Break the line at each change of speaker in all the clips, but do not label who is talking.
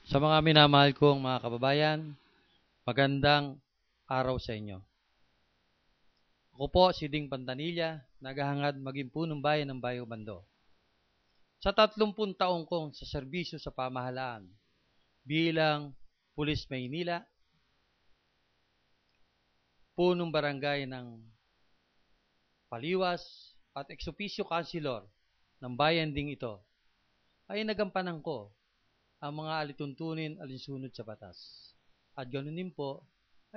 Sa mga minamahal kong mga kababayan, magandang araw sa inyo. Ako po si Ding Pantanilla, naghahangad maging punong bayan ng Bayo Bando. Sa 30 taong kong sa serbisyo sa pamahalaan bilang Pulis Maynila, punong barangay ng Paliwas at ex-officio councilor ng bayan ding ito, ay nagampanan ko ang mga alituntunin alinsunod sa batas. At ganoon din po,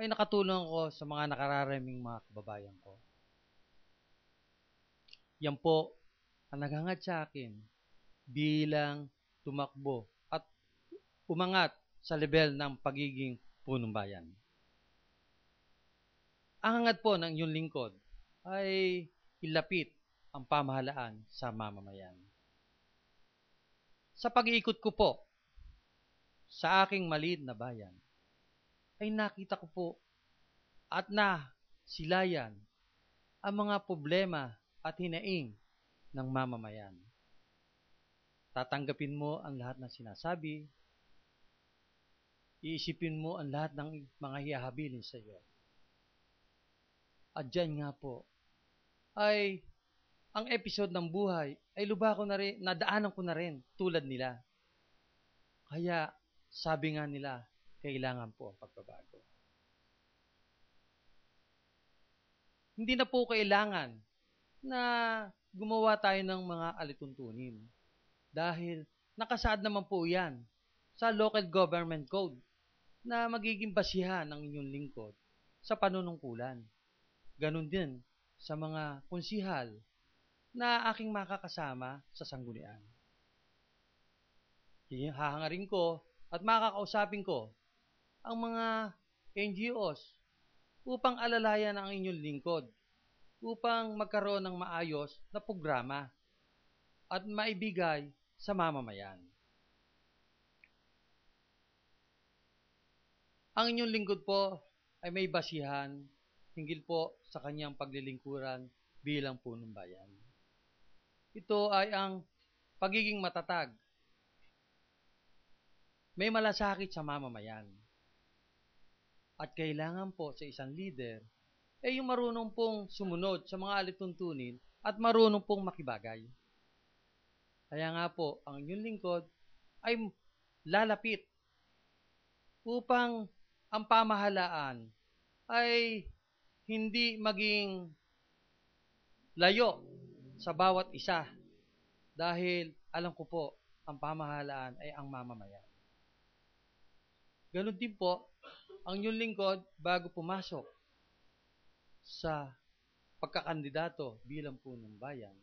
ay nakatulong ako sa mga nakararaming mga kababayan ko. Yan po ang naghangad sa akin bilang tumakbo at umangat sa level ng pagiging punong bayan. Ang hangad po ng inyong lingkod ay ilapit ang pamahalaan sa mamamayan. Sa pag-iikot ko po sa aking maliit na bayan, ay nakita ko po at nasilayan ang mga problema at hinaing ng mamamayan. Tatanggapin mo ang lahat ng sinasabi, iisipin mo ang lahat ng mga hihabilin sa iyo. At dyan nga po, ay ang episode ng buhay ay lubha ko na rin, nadaanan ko na rin tulad nila. Kaya sabi nga nila, kailangan po ang pagbabago. Hindi na po kailangan na gumawa tayo ng mga alituntunin. Dahil nakasaad naman po yan sa Local Government Code na magiging basihan ng inyong lingkod sa panunungkulan. Ganon din sa mga konsihal na aking makakasama sa sanggunian. Hahangarin ko at makakausapin ko ang mga NGOs upang alalayan ang inyong lingkod, upang magkaroon ng maayos na programa at maibigay sa mamamayan. Ang inyong lingkod po ay may basihan hinggil po sa kanyang paglilingkuran bilang punong bayan. Ito ay ang pagiging matatag. May malasakit sa mamamayan. At kailangan po sa isang leader ay yung marunong pong sumunod sa mga alituntunin at marunong pong makibagay. Kaya nga po, ang inyong lingkod ay lalapit upang ang pamahalaan ay hindi maging layo sa bawat isa dahil alam ko po, ang pamahalaan ay ang mamamayan. Ganon din po, ang inyong lingkod bago pumasok sa pagkakandidato bilang punong bayan,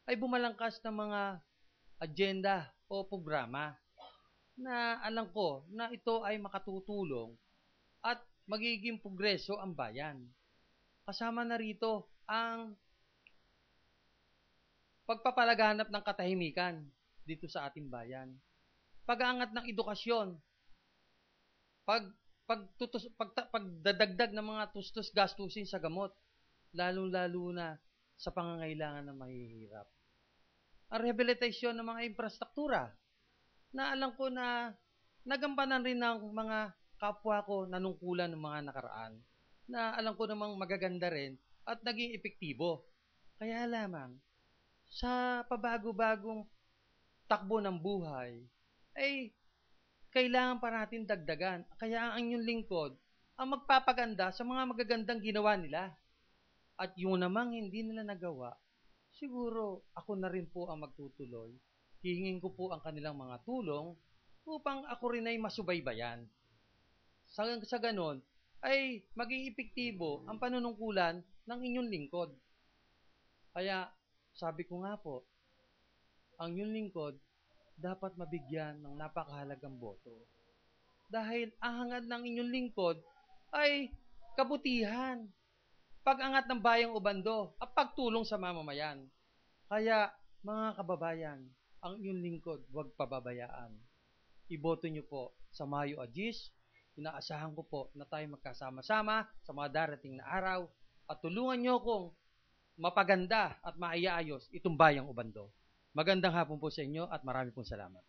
ay bumalangkas ng mga agenda o programa na alam ko na ito ay makatutulong at magiging progreso ang bayan. Kasama na rito ang pagpapalaganap ng katahimikan dito sa ating bayan, pag-aangat ng edukasyon, pagdadagdag ng mga tustos gastusin sa gamot, lalong-lalo na sa pangangailangan ng mahihirap. Ang rehabilitasyon ng mga infrastruktura, na alam ko na nagampanan rin ng mga kapwa ko nanungkulan ng mga nakaraan, na alam ko namang magaganda rin at naging epektibo. Kaya lamang, sa pabago-bagong takbo ng buhay, ay kailangan pa natin dagdagan. Kaya ang inyong lingkod ang magpapaganda sa mga magagandang ginawa nila. At yung namang hindi nila nagawa, siguro ako na rin po ang magtutuloy. Hihingin ko po ang kanilang mga tulong upang ako rin ay masubaybayan. Sa ganon, ay maging epektibo ang panunungkulan ng inyong lingkod. Kaya sabi ko nga po, ang inyong lingkod dapat mabigyan ng napakahalagang boto. Dahil ang hangad ng inyong lingkod ay kabutihan, pag-angat ng bayang Obando at pagtulong sa mamamayan. Kaya mga kababayan, ang inyong lingkod huwag pababayaan. Iboto nyo po sa Mayo Agis. Inaasahan ko po na tayo magkasama-sama sa mga darating na araw at tulungan nyo kong mapaganda at maiaayos itong bayang Obando. Magandang hapon po sa inyo at marami pong salamat.